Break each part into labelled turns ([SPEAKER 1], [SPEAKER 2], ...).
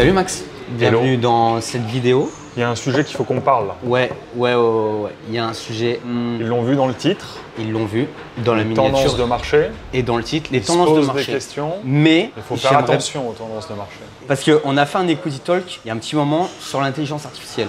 [SPEAKER 1] Salut Max, bienvenue dans cette vidéo.
[SPEAKER 2] Il y a un sujet qu'il faut qu'on parle là.
[SPEAKER 1] Ouais. Il y a un sujet.
[SPEAKER 2] Ils l'ont vu dans le titre.
[SPEAKER 1] Ils l'ont vu dans la miniature.
[SPEAKER 2] Tendances de marché.
[SPEAKER 1] Et dans le titre, les
[SPEAKER 2] Ils
[SPEAKER 1] tendances
[SPEAKER 2] se
[SPEAKER 1] de
[SPEAKER 2] posent
[SPEAKER 1] marché.
[SPEAKER 2] des questions.
[SPEAKER 1] Mais
[SPEAKER 2] il faut faire attention aux tendances de marché.
[SPEAKER 1] Parce qu'on a fait un Equity Talk il y a un petit moment sur l'intelligence artificielle.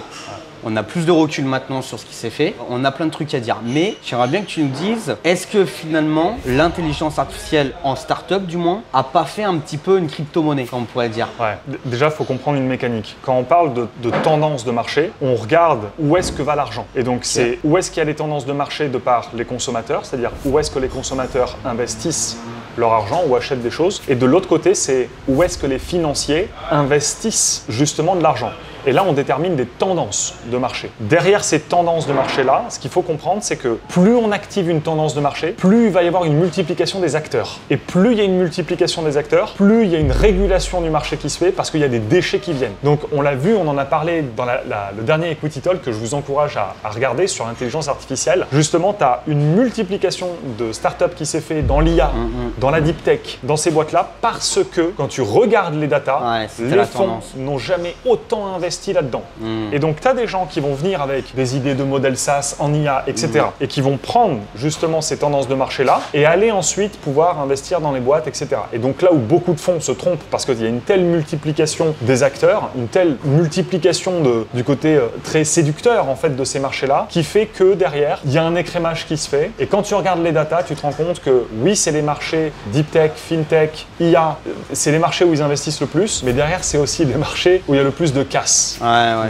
[SPEAKER 1] On a plus de recul maintenant sur ce qui s'est fait. On a plein de trucs à dire. Mais j'aimerais bien que tu nous dises, est-ce que finalement, l'intelligence artificielle en start-up du moins, a pas fait un petit peu une crypto-monnaie, comme on pourrait dire?
[SPEAKER 2] Ouais. Déjà, il faut comprendre une mécanique. Quand on parle de tendances de marché, on regarde où est-ce que va l'argent. Et donc, c'est où est-ce qu'il y a les tendances de marché de par les consommateurs, c'est-à-dire où est-ce que les consommateurs investissent leur argent ou achètent des choses. Et de l'autre côté, c'est où est-ce que les financiers investissent justement de l'argent. Et là, on détermine des tendances de marché. Derrière ces tendances de marché-là, ce qu'il faut comprendre, c'est que plus on active une tendance de marché, plus il va y avoir une multiplication des acteurs. Et plus il y a une multiplication des acteurs, plus il y a une régulation du marché qui se fait parce qu'il y a des déchets qui viennent. Donc, on l'a vu, on en a parlé dans le dernier Equity Talk que je vous encourage à regarder sur l'intelligence artificielle. Justement, tu as une multiplication de startups qui s'est fait dans l'IA, dans la deep tech, dans ces boîtes-là, parce que quand tu regardes les datas, les fonds n'ont jamais autant investi là-dedans. Et donc, tu as des gens qui vont venir avec des idées de modèles SaaS en IA, etc. Et qui vont prendre justement ces tendances de marché-là et aller ensuite pouvoir investir dans les boîtes, etc. Et donc là où beaucoup de fonds se trompent parce qu'il y a une telle multiplication des acteurs, une telle multiplication du côté très séducteur en fait de ces marchés-là, qui fait que derrière, il y a un écrémage qui se fait. Et quand tu regardes les datas, tu te rends compte que oui, c'est les marchés deep tech, fintech, IA, c'est les marchés où ils investissent le plus, mais derrière, c'est aussi les marchés où il y a le plus de casse.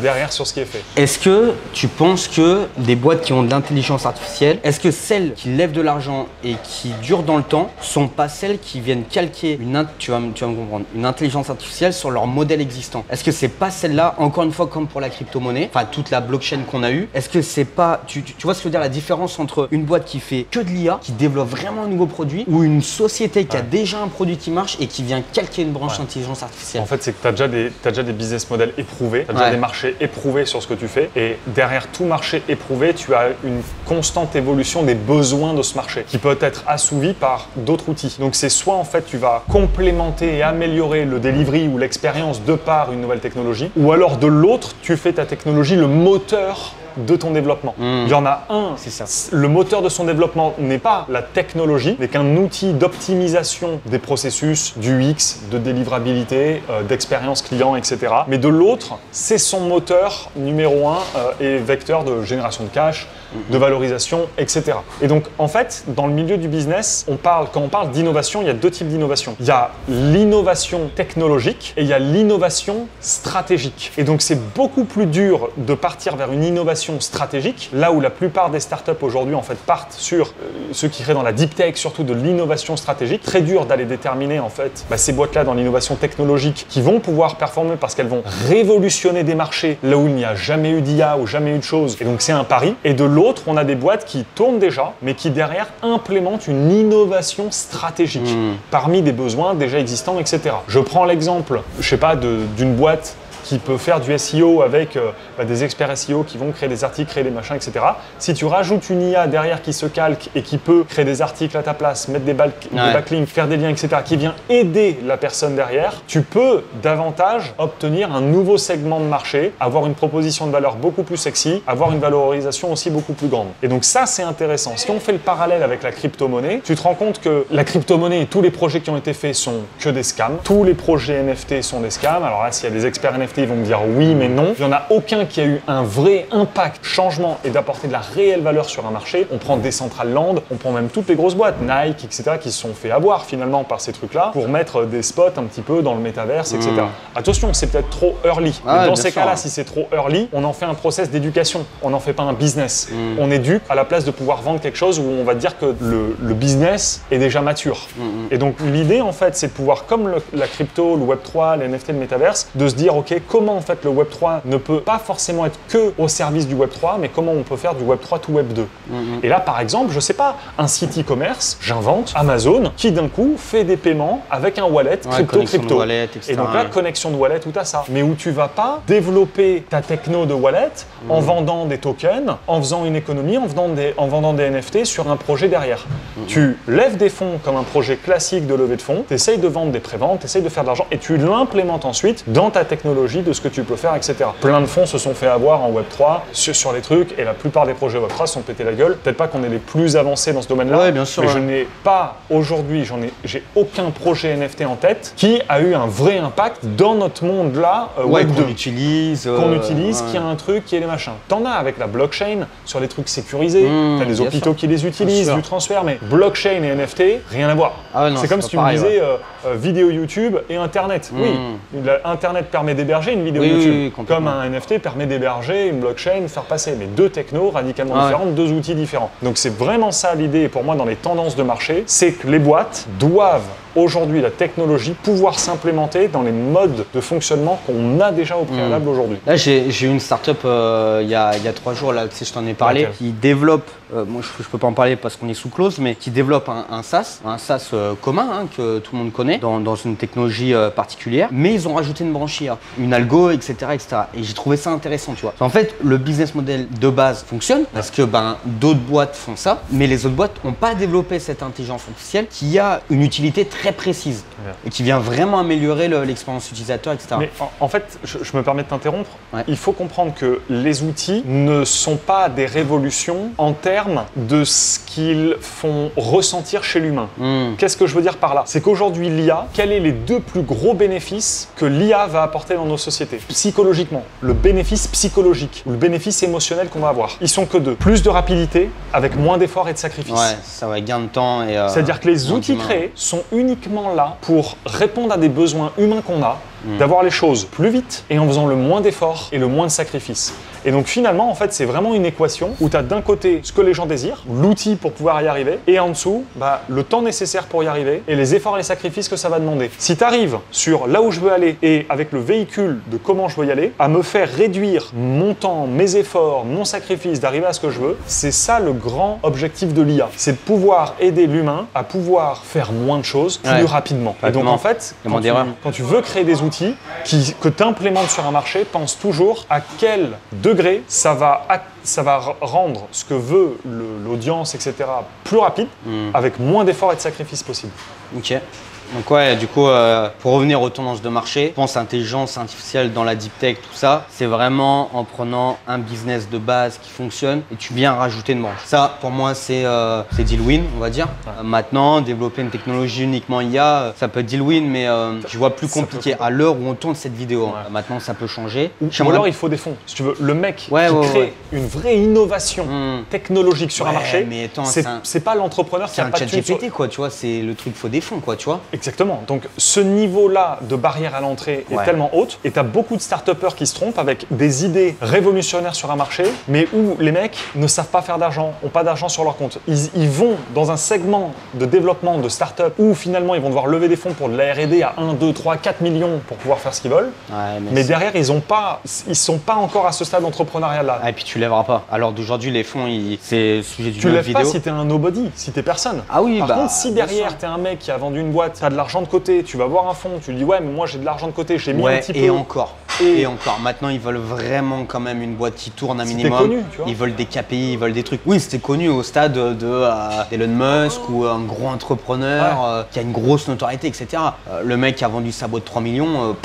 [SPEAKER 2] Derrière sur ce qui est fait.
[SPEAKER 1] Est-ce que tu penses que des boîtes qui ont de l'intelligence artificielle, est-ce que celles qui lèvent de l'argent et qui durent dans le temps sont pas celles qui viennent calquer tu vas me comprendre, une intelligence artificielle sur leur modèle existant? Est-ce que c'est pas celle-là, encore une fois comme pour la crypto-monnaie, enfin toute la blockchain qu'on a eue, est-ce que c'est pas, tu vois ce que je veux dire, la différence entre une boîte qui fait que de l'IA, qui développe vraiment un nouveau produit, ou une société qui a déjà un produit qui marche et qui vient calquer une branche d'intelligence artificielle?
[SPEAKER 2] En fait, c'est que tu as déjà des business models éprouvés. Tu as déjà des marchés éprouvés sur ce que tu fais et derrière tout marché éprouvé, tu as une constante évolution des besoins de ce marché qui peut être assouvi par d'autres outils. Donc c'est soit en fait tu vas complémenter et améliorer le delivery ou l'expérience de par une nouvelle technologie, ou alors de l'autre, tu fais ta technologie le moteur de ton développement. Il y en a un, c'est ça. Le moteur de son développement n'est pas la technologie, n'est qu'un outil d'optimisation des processus, du UX, de délivrabilité, d'expérience client, etc. Mais de l'autre, c'est son moteur numéro un et vecteur de génération de cash, de valorisation, etc. Et donc, en fait, dans le milieu du business, quand on parle d'innovation, il y a deux types d'innovation. Il y a l'innovation technologique et il y a l'innovation stratégique. Et donc, c'est beaucoup plus dur de partir vers une innovation stratégique, là où la plupart des startups aujourd'hui en fait partent sur ceux qui créent dans la deep tech, surtout de l'innovation stratégique. Très dur d'aller déterminer en fait ces boîtes-là dans l'innovation technologique qui vont pouvoir performer parce qu'elles vont révolutionner des marchés là où il n'y a jamais eu d'IA ou jamais eu de choses. Et donc c'est un pari. Et de l'autre, on a des boîtes qui tournent déjà, mais qui derrière implémentent une innovation stratégique parmi des besoins déjà existants, etc. Je prends l'exemple, je sais pas, d'une boîte qui peut faire du SEO avec des experts SEO qui vont créer des articles, créer des machins, etc. Si tu rajoutes une IA derrière qui se calque et qui peut créer des articles à ta place, mettre des backlinks, faire des liens, etc., qui vient aider la personne derrière, tu peux davantage obtenir un nouveau segment de marché, avoir une proposition de valeur beaucoup plus sexy, avoir une valorisation aussi beaucoup plus grande. Et donc ça, c'est intéressant. Si on fait le parallèle avec la crypto-monnaie, tu te rends compte que la crypto-monnaie et tous les projets qui ont été faits sont que des scams. Tous les projets NFT sont des scams. Alors là, s'il y a des experts NFT, ils vont me dire oui, mais non. Il n'y en a aucun qui a eu un vrai impact, changement et d'apporter de la réelle valeur sur un marché. On prend Decentraland, on prend même toutes les grosses boîtes, Nike, etc., qui se sont fait avoir finalement par ces trucs-là pour mettre des spots un petit peu dans le métaverse, etc. Attention, c'est peut-être trop early. Mais dans ces cas-là, si c'est trop early, on en fait un process d'éducation. On n'en fait pas un business. On éduque à la place de pouvoir vendre quelque chose où on va dire que le business est déjà mature. Et donc l'idée, en fait, c'est de pouvoir, comme la crypto, le Web3, les NFT, le métaverse, de se dire, ok, comment en fait le Web3 ne peut pas forcément être que au service du Web3, mais comment on peut faire du Web3 to Web2. Et là, par exemple, je sais pas, un site e-commerce, j'invente Amazon, qui d'un coup fait des paiements avec un wallet crypto.
[SPEAKER 1] Wallet, etc.
[SPEAKER 2] Et donc là, connexion de wallet, tout à ça. Mais où tu vas pas développer ta techno de wallet en vendant des tokens, en faisant une économie, en vendant des NFT sur un projet derrière. Tu lèves des fonds comme un projet classique de levée de fonds, tu essayes de vendre des préventes, tu essayes de faire de l'argent et tu l'implémentes ensuite dans ta technologie de ce que tu peux faire, etc. Plein de fonds se sont fait avoir en Web3 sur les trucs et la plupart des projets Web3 se sont pété la gueule. Peut-être pas qu'on est les plus avancés dans ce domaine-là,
[SPEAKER 1] ouais, bien sûr,
[SPEAKER 2] mais je n'ai pas aujourd'hui, j'ai aucun projet NFT en tête qui a eu un vrai impact dans notre monde-là Web2.
[SPEAKER 1] Qu'on utilise,
[SPEAKER 2] Qui a un truc, qui est les machins. T'en as avec la blockchain sur les trucs sécurisés, t'as des hôpitaux qui les utilisent, du transfert, mais blockchain et NFT, rien à voir. C'est comme si tu me disais vidéo YouTube et Internet. Oui, Internet permet d'héberger une vidéo YouTube, comme un NFT permet d'héberger une blockchain, faire passer, mais deux technos radicalement différentes, deux outils différents. Donc c'est vraiment ça l'idée pour moi dans les tendances de marché, c'est que les boîtes doivent aujourd'hui, la technologie, pouvoir s'implémenter dans les modes de fonctionnement qu'on a déjà au préalable aujourd'hui.
[SPEAKER 1] Là, j'ai eu une startup il y a 3 jours, là, tu sais, je t'en ai parlé, qui développe, moi je peux pas en parler parce qu'on est sous clause, mais qui développe un SaaS commun, que tout le monde connaît, dans une technologie particulière, mais ils ont rajouté une branche IA, une algo, etc. Et j'ai trouvé ça intéressant, tu vois. En fait, le business model de base fonctionne parce que d'autres boîtes font ça, mais les autres boîtes n'ont pas développé cette intelligence artificielle qui a une utilité très précise et qui vient vraiment améliorer l'expérience utilisateur, etc.
[SPEAKER 2] Mais en fait, je me permets de t'interrompre, il faut comprendre que les outils ne sont pas des révolutions en termes de ce qu'ils font ressentir chez l'humain. Qu'est-ce que je veux dire par là? C'est qu'aujourd'hui, l'IA, quels sont les deux plus gros bénéfices que l'IA va apporter dans nos sociétés? Psychologiquement, le bénéfice psychologique ou le bénéfice émotionnel qu'on va avoir. Ils sont que deux. Plus de rapidité avec moins d'efforts et de sacrifices.
[SPEAKER 1] Ouais, ça va gain de temps et
[SPEAKER 2] c'est-à-dire que les outils créés sont uniquement là pour répondre à des besoins humains qu'on a, d'avoir les choses plus vite et en faisant le moins d'efforts et le moins de sacrifices. Et donc finalement, en fait, c'est vraiment une équation où tu as d'un côté ce que les gens désirent, l'outil pour pouvoir y arriver, et en dessous, le temps nécessaire pour y arriver et les efforts et les sacrifices que ça va demander. Si tu arrives sur là où je veux aller et avec le véhicule de comment je veux y aller, à me faire réduire mon temps, mes efforts, mon sacrifice, d'arriver à ce que je veux, c'est ça le grand objectif de l'IA. C'est de pouvoir aider l'humain à pouvoir faire moins de choses plus rapidement. Et donc en fait, quand tu veux créer des outils que tu implémentes sur un marché, pense toujours à quel degré ça va rendre ce que veut l'audience, etc., plus rapide, avec moins d'efforts et de sacrifices possibles.
[SPEAKER 1] Ok. Donc ouais, du coup, pour revenir aux tendances de marché, je pense intelligence artificielle dans la deep tech, tout ça, c'est vraiment en prenant un business de base qui fonctionne et tu viens rajouter une branche. Ça, pour moi, c'est deal win, on va dire. Maintenant, développer une technologie uniquement IA, ça peut être deal win, mais je vois plus compliqué à l'heure où on tourne cette vidéo. Maintenant, ça peut changer.
[SPEAKER 2] Ou alors, il faut des fonds. Si tu veux, le mec qui crée une vraie innovation technologique sur un marché, c'est pas l'entrepreneur qui a pas de
[SPEAKER 1] thunes. C'est un ChatGPT, quoi, tu vois, c'est le truc, il faut des fonds, quoi, tu vois.
[SPEAKER 2] Exactement. Donc, ce niveau-là de barrière à l'entrée est tellement haute et tu as beaucoup de start-upers qui se trompent avec des idées révolutionnaires sur un marché, mais où les mecs ne savent pas faire d'argent, n'ont pas d'argent sur leur compte. Ils vont dans un segment de développement de start-up où finalement ils vont devoir lever des fonds pour de la R&D à 1, 2, 3, 4 millions pour pouvoir faire ce qu'ils veulent. Mais derrière, ils sont pas encore à ce stade entrepreneurial-là.
[SPEAKER 1] Et puis tu lèveras pas. Alors d'aujourd'hui, les fonds, c'est le sujet d'une vidéo.
[SPEAKER 2] Tu lèves pas si tu es un nobody, si tu es personne.
[SPEAKER 1] Ah oui,
[SPEAKER 2] Par contre, si derrière tu es un mec qui a vendu une boîte, tu as de l'argent de côté, tu vas voir un fonds, tu lui dis ouais, mais moi j'ai de l'argent de côté, j'ai mis un petit peu.
[SPEAKER 1] Et encore. Maintenant, ils veulent vraiment quand même une boîte qui tourne un minimum.
[SPEAKER 2] Connu, tu vois.
[SPEAKER 1] Ils veulent des KPI, ils veulent des trucs. Oui, c'était connu au stade d'Elon Musk ou un gros entrepreneur qui a une grosse notoriété, etc. Le mec qui a vendu sa boîte 3 millions,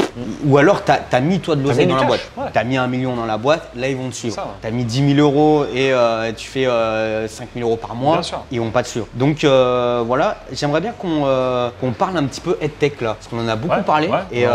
[SPEAKER 1] ou alors t'as mis toi de l'oseille dans la boîte. T'as mis 1 million dans la boîte, là ils vont te suivre. T'as mis 10 000 euros et tu fais 5 000 euros par mois, ils vont pas te suivre. Donc voilà, j'aimerais bien qu'on parle un petit peu EdTech là, parce qu'on en a beaucoup parlé. Et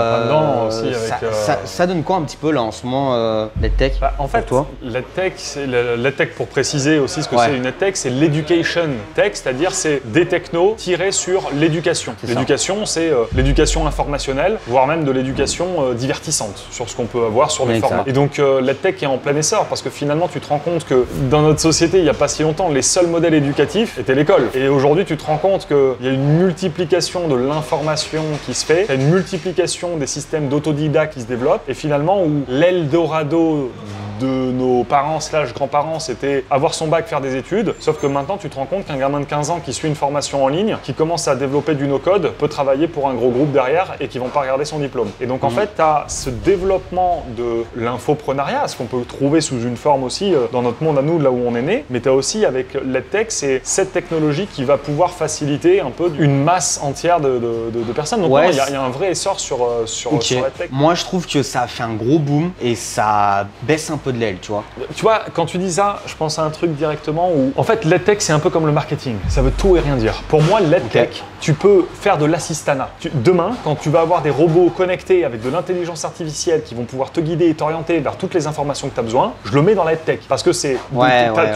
[SPEAKER 1] ça donne quoi un petit peu là en ce moment l'EdTech?
[SPEAKER 2] En fait, l'EdTech, pour préciser aussi ce que c'est une EdTech, c'est l'Education Tech, c'est-à-dire c'est des technos tirés sur l'éducation. L'éducation, c'est l'éducation informationnelle, voire même de l'éducation divertissante sur ce qu'on peut avoir sur les formats. Et donc l'EdTech est en plein essor parce que finalement tu te rends compte que dans notre société, il n'y a pas si longtemps, les seuls modèles éducatifs étaient l'école. Et aujourd'hui, tu te rends compte qu'il y a une multiplication de l'information qui se fait, il y a une multiplication des systèmes d'autodidactes qui se développent Et finalement, où l'Eldorado de nos parents / grands-parents, c'était avoir son bac, faire des études. Sauf que maintenant, tu te rends compte qu'un gamin de 15 ans qui suit une formation en ligne, qui commence à développer du no-code, peut travailler pour un gros groupe derrière et qui vont pas regarder son diplôme. Et donc, en fait, tu as ce développement de l'infoprenariat, ce qu'on peut trouver sous une forme aussi dans notre monde à nous, là où on est né. Mais tu as aussi, avec l'EdTech, c'est cette technologie qui va pouvoir faciliter un peu une masse entière de personnes. Donc,
[SPEAKER 1] ouais,
[SPEAKER 2] il y a un vrai essor sur l'EdTech.
[SPEAKER 1] Moi, je trouve que ça a fait un gros boom et ça baisse un peu de l'aile, tu vois.
[SPEAKER 2] Tu vois, quand tu dis ça, je pense à un truc directement où, en fait, l'EdTech, c'est un peu comme le marketing. Ça veut tout et rien dire. Pour moi, l'EdTech, tu peux faire de l'assistanat. Demain, quand tu vas avoir des robots connectés avec de l'intelligence artificielle qui vont pouvoir te guider et t'orienter vers toutes les informations que tu as besoin, je le mets dans l'EdTech. Parce que c'est,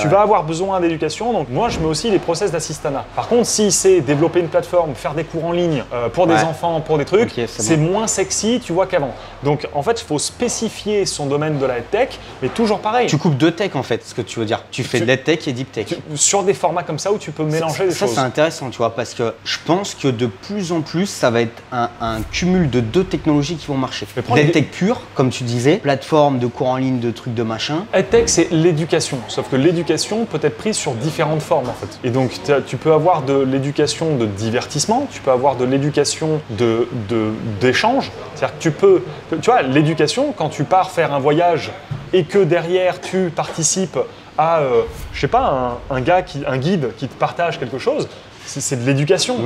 [SPEAKER 2] tu vas avoir besoin d'éducation, donc moi, je mets aussi les process d'assistanat. Par contre, si c'est développer une plateforme, faire des cours en ligne pour des enfants, pour des trucs, c'est moins sexy, tu vois, qu'avant. Donc, en fait, il faut spécifier son domaine de la EdTech, mais toujours pareil.
[SPEAKER 1] Tu coupes deux tech, en fait, ce que tu veux dire. Tu fais de l'EdTech et deep tech.
[SPEAKER 2] Sur des formats comme ça où tu peux mélanger les choses.
[SPEAKER 1] Ça, c'est intéressant, tu vois, parce que je pense que de plus en plus, ça va être un cumul de deux technologies qui vont marcher. L'EdTech pure, comme tu disais, plateforme de cours en ligne, de trucs de machin.
[SPEAKER 2] EdTech, c'est l'éducation, sauf que l'éducation peut être prise sur différentes formes, en fait. Et donc, tu peux avoir de l'éducation de divertissement, tu peux avoir de l'éducation d'échange. C'est-à-dire que tu vois, l'éducation, quand tu pars faire un voyage et que derrière tu participes à, je sais pas, un guide qui te partage quelque chose, c'est de l'éducation.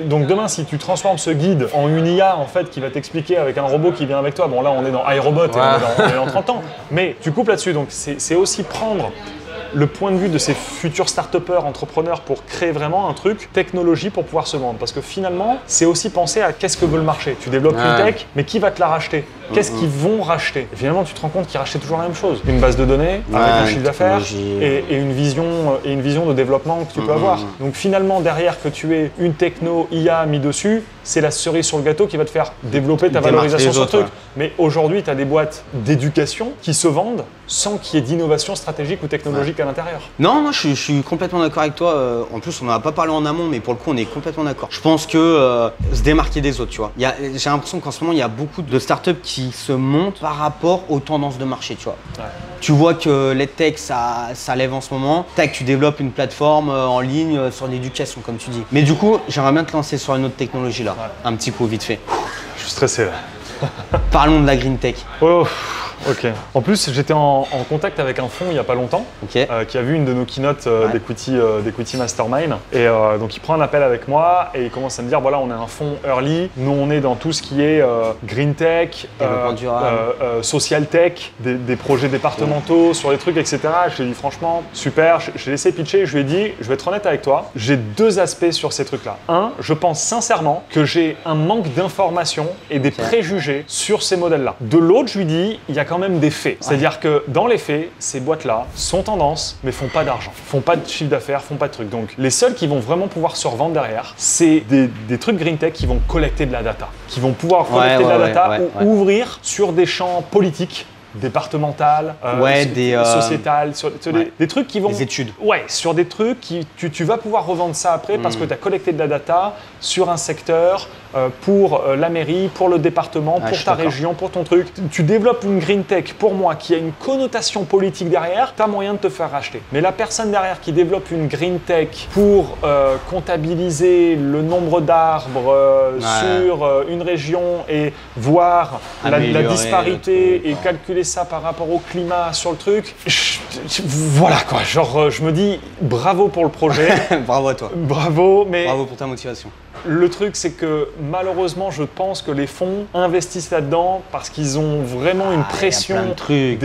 [SPEAKER 2] Donc demain, si tu transformes ce guide en une IA en fait qui va t'expliquer avec un robot qui vient avec toi, bon là on est dans iRobot et on est dans 30 ans, mais tu coupes là-dessus. Donc c'est aussi prendre le point de vue de ces futurs start-upers, entrepreneurs pour créer vraiment un truc, technologie pour pouvoir se vendre. Parce que finalement, c'est aussi penser à qu'est-ce que veut le marché. Tu développes une tech, mais qui va te la racheter? Qu'est-ce qu'ils vont racheter? Et finalement, tu te rends compte qu'ils rachetaient toujours la même chose. Une base de données avec un chiffre d'affaires et une vision de développement que tu peux avoir. Donc finalement, derrière que tu aies une techno IA mis dessus, c'est la cerise sur le gâteau qui va te faire développer ta valorisation sur le truc. Mais aujourd'hui, tu as des boîtes d'éducation qui se vendent sans qu'il y ait d'innovation stratégique ou technologique à l'intérieur.
[SPEAKER 1] Non, je suis complètement d'accord avec toi. En plus, on n'en a pas parlé en amont, mais pour le coup, on est complètement d'accord. Je pense que se démarquer des autres, tu vois. J'ai l'impression qu'en ce moment, il y a beaucoup de startups qui se montent par rapport aux tendances de marché, tu vois. Tu vois que l'EdTech, ça lève en ce moment. Tac, tu développes une plateforme en ligne sur l'éducation, comme tu dis. Mais du coup, j'aimerais bien te lancer sur une autre technologie là. Un petit coup, vite fait.
[SPEAKER 2] Je suis stressé là.
[SPEAKER 1] Parlons de la green tech.
[SPEAKER 2] Ok. En plus, j'étais en contact avec un fonds il n'y a pas longtemps qui a vu une de nos keynotes d'Equity Mastermind. Et donc, il prend un appel avec moi et il commence à me dire voilà, on est un fonds early. Nous, on est dans tout ce qui est green tech, social tech, des projets départementaux sur les trucs, etc. Je lui ai dit franchement, super. J'ai laissé pitcher. Je lui ai dit, je vais être honnête avec toi. J'ai deux aspects sur ces trucs-là. Un, je pense sincèrement que j'ai un manque d'informations et des préjugés sur ces modèles-là. De l'autre, je lui dis, il y a quand même des faits. C'est-à-dire que dans les faits, ces boîtes-là sont tendances, mais font pas d'argent, font pas de chiffre d'affaires, font pas de trucs. Donc les seuls qui vont vraiment pouvoir se revendre derrière, c'est des trucs green tech qui vont collecter de la data, qui vont pouvoir collecter de la data ou ouvrir sur des champs politiques, départementales, sociétales, sur des trucs qui vont…
[SPEAKER 1] Des études.
[SPEAKER 2] Ouais, sur des trucs qui… Tu vas pouvoir revendre ça après parce que tu as collecté de la data sur un secteur, pour la mairie, pour le département, pour ta région, pour ton truc. Tu développes une green tech, pour moi, qui a une connotation politique derrière, tu as moyen de te faire racheter. Mais la personne derrière qui développe une green tech pour comptabiliser le nombre d'arbres sur une région et voir la disparité et calculer ça par rapport au climat sur le truc, voilà quoi, genre je me dis bravo pour le projet.
[SPEAKER 1] Bravo à toi.
[SPEAKER 2] Bravo, mais…
[SPEAKER 1] Bravo pour ta motivation.
[SPEAKER 2] Le truc, c'est que malheureusement, je pense que les fonds investissent là-dedans parce qu'ils ont vraiment une pression des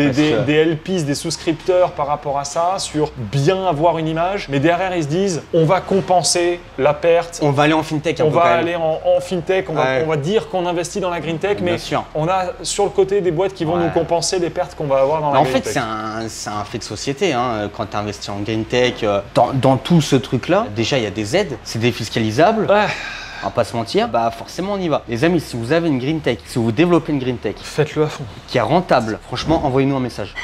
[SPEAKER 2] LPs, des souscripteurs par rapport à ça, sur bien avoir une image. Mais derrière, ils se disent, on va compenser la perte.
[SPEAKER 1] On va aller en fintech.
[SPEAKER 2] On va aller en fintech, on va dire qu'on investit dans la green tech, mais on a sur le côté des boîtes qui vont nous compenser les pertes qu'on va avoir dans la green tech.
[SPEAKER 1] En fait, c'est un fait de société. Hein. Quand tu investis en green tech, dans tout ce truc-là, déjà, il y a des aides, c'est défiscalisable. On va pas se mentir, bah forcément on y va. Les amis, si vous avez une green tech, si vous développez une green tech,
[SPEAKER 2] faites-le à fond.
[SPEAKER 1] Qui est rentable, franchement, envoyez-nous un message.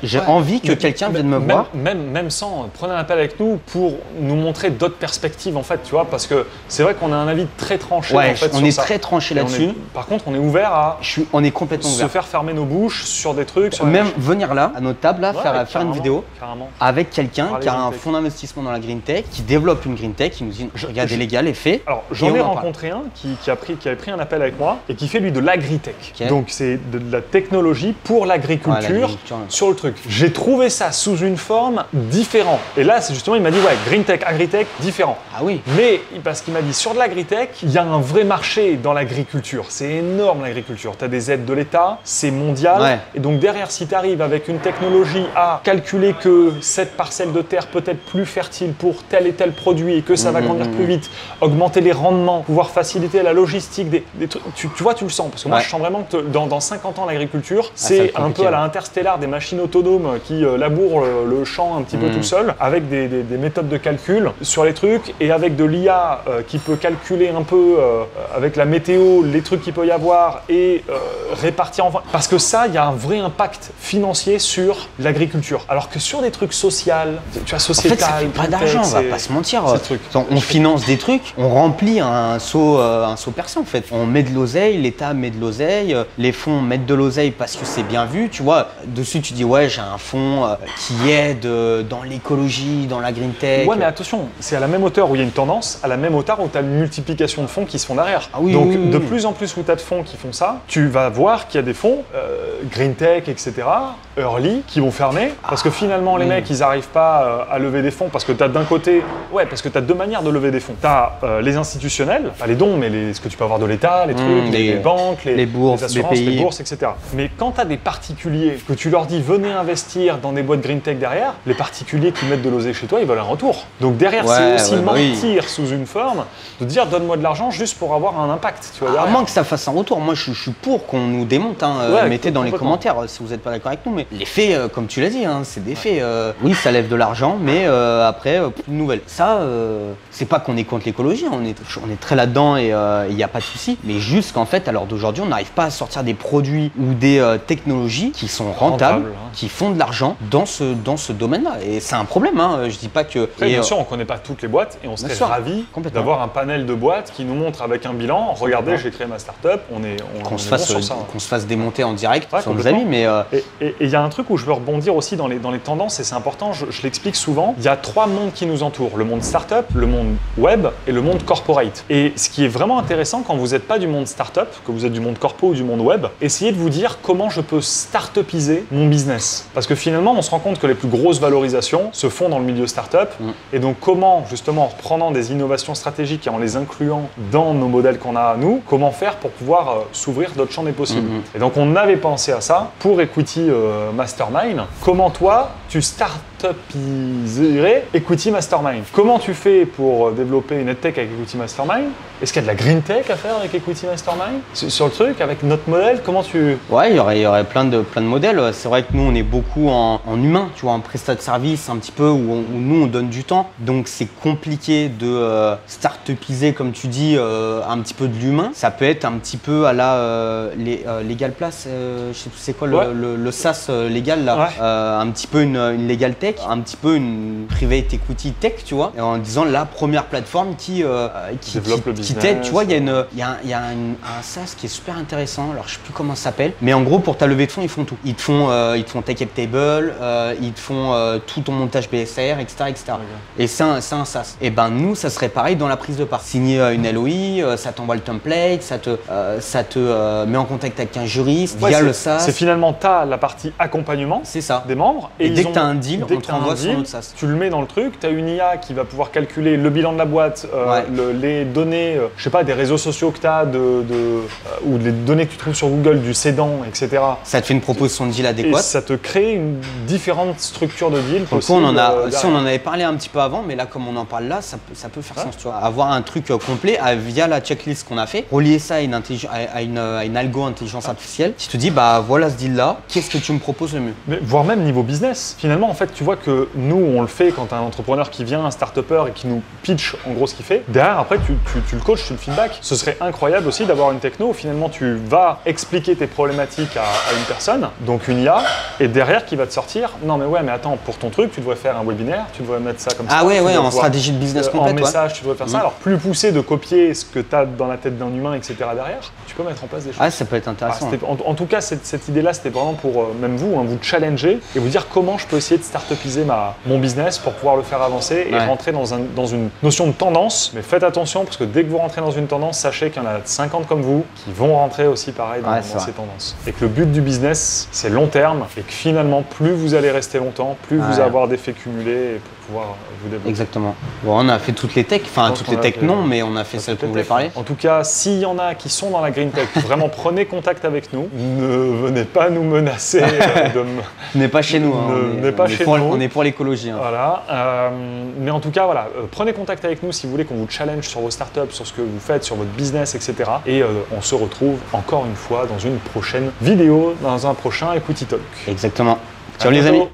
[SPEAKER 1] J'ai envie que quelqu'un vienne me voir.
[SPEAKER 2] Même sans, prenez un appel avec nous pour nous montrer d'autres perspectives en fait, tu vois, parce que c'est vrai qu'on a un avis très tranché.
[SPEAKER 1] Ouais,
[SPEAKER 2] en fait,
[SPEAKER 1] on est très tranché là-dessus.
[SPEAKER 2] Par contre, on est ouvert à
[SPEAKER 1] on est complètement ouvert.
[SPEAKER 2] Se faire fermer nos bouches sur des trucs.
[SPEAKER 1] Même venir là, à notre table, là, faire une vidéo
[SPEAKER 2] carrément.
[SPEAKER 1] avec quelqu'un qui a un fonds d'investissement dans la green tech, qui développe une green tech, qui nous dit regardez les gars, les faits.
[SPEAKER 2] Alors j'en ai rencontré un qui avait pris un appel avec moi et qui fait lui de l'agritech. Okay. Donc c'est de la technologie pour l'agriculture sur le truc. J'ai trouvé ça sous une forme différente. Et là, c'est justement, il m'a dit ouais, green tech, agritech, différent.
[SPEAKER 1] Ah oui.
[SPEAKER 2] Mais parce qu'il m'a dit sur de l'agritech, il y a un vrai marché dans l'agriculture. C'est énorme l'agriculture. Tu as des aides de l'État, c'est mondial. Ouais. Et donc derrière, si tu arrives avec une technologie à calculer que cette parcelle de terre peut être plus fertile pour tel et tel produit et que ça va grandir plus vite, augmenter les rendements, pouvoir faciliter la logistique, des trucs, tu vois, tu le sens. Parce que moi, je sens vraiment que dans 50 ans, l'agriculture, c'est un peu à la Interstellar des machines autonomes qui labourent le champ un petit peu tout seul, avec des méthodes de calcul sur les trucs et avec de l'IA qui peut calculer un peu avec la météo, les trucs qu'il peut y avoir et répartir enfin. Parce que ça, il y a un vrai impact financier sur l'agriculture. Alors que sur des trucs sociaux, tu vois, sociétal,
[SPEAKER 1] en fait, ça fait pas d'argent, on va pas se mentir. On finance des trucs, on remplit un seau percé en fait. On met de l'oseille, l'État met de l'oseille, les fonds mettent de l'oseille parce que c'est bien vu, tu vois. Dessus, tu dis ouais, j'ai un fonds qui aide dans l'écologie, dans la green tech.
[SPEAKER 2] Ouais, mais attention, c'est à la même hauteur où il y a une tendance, à la même hauteur où tu as une multiplication de fonds qui se font derrière.
[SPEAKER 1] Ah oui,
[SPEAKER 2] donc
[SPEAKER 1] oui, oui.
[SPEAKER 2] De plus en plus où tu as de fonds qui font ça, tu vas voir qu'il y a des fonds, green tech, etc., early, qui vont fermer parce que finalement les mecs ils n'arrivent pas à lever des fonds parce que tu as d'un côté, parce que tu as deux manières de lever des fonds. Tu as les institutionnels, pas les dons, mais ce que tu peux avoir de l'État, les trucs, les banques, les
[SPEAKER 1] bourses,
[SPEAKER 2] les assurances,
[SPEAKER 1] BPI.
[SPEAKER 2] les bourses, etc. Mais quand tu as des particuliers, que tu leur dis venez investir dans des boîtes green tech derrière, les particuliers qui mettent de l'oseille chez toi, ils veulent un retour. Donc derrière, c'est aussi mentir sous une forme, de dire donne-moi de l'argent juste pour avoir un impact. Tu vois,
[SPEAKER 1] à moins que ça fasse un retour. Moi, je suis pour qu'on nous démonte. Mettez dans les commentaires si vous n'êtes pas d'accord avec nous. Mais les faits, comme tu l'as dit, c'est des faits. Oui, ça lève de l'argent, mais après, plus de nouvelles. Ça, c'est pas qu'on est contre l'écologie. On est très là-dedans et il n'y a pas de souci. Mais juste qu'en fait, à l'heure d'aujourd'hui, on n'arrive pas à sortir des produits ou des technologies qui sont rentables, qui font de l'argent dans ce domaine-là. Et c'est un problème. Je dis pas que.
[SPEAKER 2] Après, bien sûr, on connaît pas toutes les boîtes et on serait ravis d'avoir un panel de boîtes qui nous montre avec un bilan. Regardez, j'ai créé ma start-up.
[SPEAKER 1] Qu'on se fasse démonter en direct sur nos amis. Mais
[SPEAKER 2] et il y a un truc où je veux rebondir aussi dans les tendances et c'est important. Je l'explique souvent. Il y a trois mondes qui nous entourent le monde start-up, le monde web et le monde corporate. Et ce qui est vraiment intéressant quand vous n'êtes pas du monde start-up, que vous êtes du monde corpo ou du monde web, essayez de vous dire comment je peux start-upiser mon business. Parce que finalement, on se rend compte que les plus grosses valorisations se font dans le milieu start-up. Et donc, comment, justement, en reprenant des innovations stratégiques et en les incluant dans nos modèles qu'on a à nous, comment faire pour pouvoir s'ouvrir d'autres champs des possibles. Et donc, on avait pensé à ça pour Equity Mastermind. Comment toi, tu start-upiserais Equity Mastermind? Comment tu fais pour développer une EdTech avec Equity Mastermind? Est-ce qu'il y a de la green tech à faire avec Equity Mastermind? Sur le truc, avec notre modèle, comment tu...
[SPEAKER 1] Ouais, il y aurait plein de modèles. C'est vrai que nous, on est beaucoup en humain, tu vois, en prestat de service un petit peu, où nous, on donne du temps. Donc, c'est compliqué de start-upiser, comme tu dis, un petit peu de l'humain. Ça peut être un petit peu à la Legal Place, je sais plus c'est quoi, le SaaS légal, là. Un petit peu une legal tech, un petit peu une private equity tech, tu vois, en disant la première plateforme qui
[SPEAKER 2] développe le business.
[SPEAKER 1] T'aide, tu vois, il y a un SaaS qui est super intéressant, alors je sais plus comment ça s'appelle, mais en gros pour ta levée de fonds ils font tout. Ils te font Tech Up Table, ils te font tout ton montage BSR, etc. Okay. Et c'est un SaaS. Et ben nous ça serait pareil dans la prise de part. Signer une LOI, ça t'envoie le template, ça te met en contact avec un juriste via le SaaS.
[SPEAKER 2] C'est finalement la partie accompagnement des membres.
[SPEAKER 1] Et dès que tu as un deal, on te renvoie sur notre SaaS.
[SPEAKER 2] Tu le mets dans le truc, tu as une IA qui va pouvoir calculer le bilan de la boîte, les données, je sais pas, des réseaux sociaux que tu as, ou les données que tu trouves sur Google, du cédant, etc.
[SPEAKER 1] Ça te fait une proposition de deal adéquate.
[SPEAKER 2] Et ça te crée une différente structure de deal.
[SPEAKER 1] Donc on en avait parlé un petit peu avant, mais là comme on en parle là, ça peut faire sens. Tu vois. Avoir un truc complet via la checklist qu'on a fait, relier ça à une algo intelligence artificielle qui te dit bah voilà ce deal là, qu'est-ce que tu me proposes le mieux?
[SPEAKER 2] Mais voire même niveau business. Finalement en fait tu vois que nous on le fait quand tu as un entrepreneur qui vient, un start-upper et qui nous pitch en gros ce qu'il fait. Derrière après tu le coaches, tu le feedback. Ce serait incroyable aussi d'avoir une techno où finalement tu vas expliquer tes problématiques à une personne, donc une IA, et derrière qui va te sortir, non mais ouais mais attends, pour ton truc, tu devrais faire un webinaire, tu devrais mettre ça comme ça.
[SPEAKER 1] Ah ouais, en stratégie de business complète.
[SPEAKER 2] En message, tu devrais faire ça. Alors plus poussé de copier ce que tu as dans la tête d'un humain, etc. derrière, tu peux mettre en place des choses.
[SPEAKER 1] Ah, ça peut être intéressant.
[SPEAKER 2] En tout cas, cette idée-là, c'était vraiment pour même vous, vous challenger et vous dire comment je peux essayer de start-upiser mon business pour pouvoir le faire avancer et rentrer dans une notion de tendance. Mais faites attention parce que dès que vous rentrez dans une tendance, sachez qu'il y en a 50 comme vous qui vont rentrer aussi pareil dans ces tendances. Et que le but du business, c'est long terme et que finalement, plus vous allez rester longtemps, plus vous allez avoir d'effets cumulés pour pouvoir vous développer.
[SPEAKER 1] Exactement. Bon, on a fait toutes les techs, enfin toutes les techs non, mais on a fait celles qu'on voulait parler.
[SPEAKER 2] En tout cas, s'il y en a qui sont dans la green tech, vraiment prenez contact avec nous. Ne venez pas nous menacer
[SPEAKER 1] N'est pas chez nous. On est pour l'écologie.
[SPEAKER 2] Voilà. Mais en tout cas, voilà, prenez contact avec nous si vous voulez qu'on vous challenge sur vos startups, sur ce que vous faites, sur votre business, etc. Et on se retrouve encore une fois dans une prochaine vidéo, dans un prochain Equity Talk.
[SPEAKER 1] Exactement. Ciao les amis.